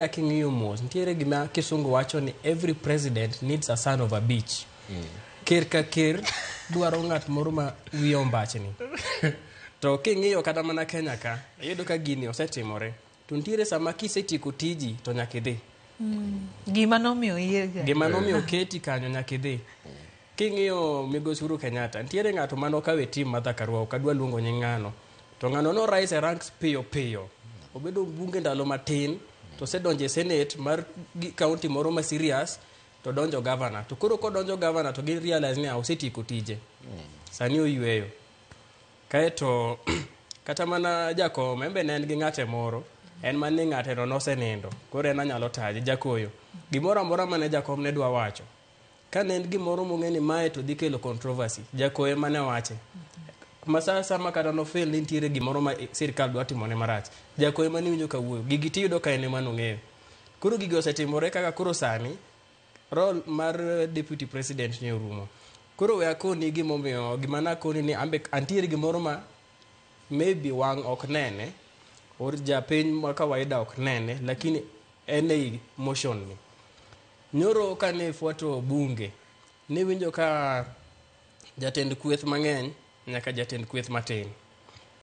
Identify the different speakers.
Speaker 1: Aking'iyo mos nitiere gima kisungu wacho ni every president needs a son of a bitch. Ker ka ker dwaro ng'at moro ma wiye ombachni. To king'iyo kata mana Kenya ka iyudo ka gini osetimore. To nitiere sama kisetieko tiji to nyaka idhi.
Speaker 2: Gima nomiyo yiega.
Speaker 1: Gima nomiyo keti kanyo nyaka idhi. King'iyo Migosi Uhuru Kenyatta nitiere ng'ato mano kawe tim Martha Karua ok adwa luongo nying ng'ano. To ng'ano no rise e ranks piyo piyo. Obedo bunge ndalo matin. To se donje senate mar county moro ma serious to donjo governor to koro ko donjo governor to gi realize ni osetieko tije sani oyueyo kae to kata mana jakom embe ne en gi ng'ate moro en mane ng'ate no nosenindo koro en anyalo taje jakoyo gimoro amora mane jakom ne dwa wacho ka ne en gimoro mong'eni mae to dhi kelo controversy jakoyo mane wache masa sama kata no fail ni nitiere gimoro ma sirkal dwa timone marach jakoyo mane winjo ka wuoyo gigi tiyudo ka ene mano ng'eyo koro gigi osetimore kaka koro sani role mar deputy president ne orumo koro we akoni gimomiyo gima nakoni ni ambe antiere gimoro ma maybe wang' ok nene or japiny ma kawaida ok nene lakini en ei motion ni nyoro kane fuato bunge ne winjo ka jatend kweth mang'eny nyaka jatend kweth matin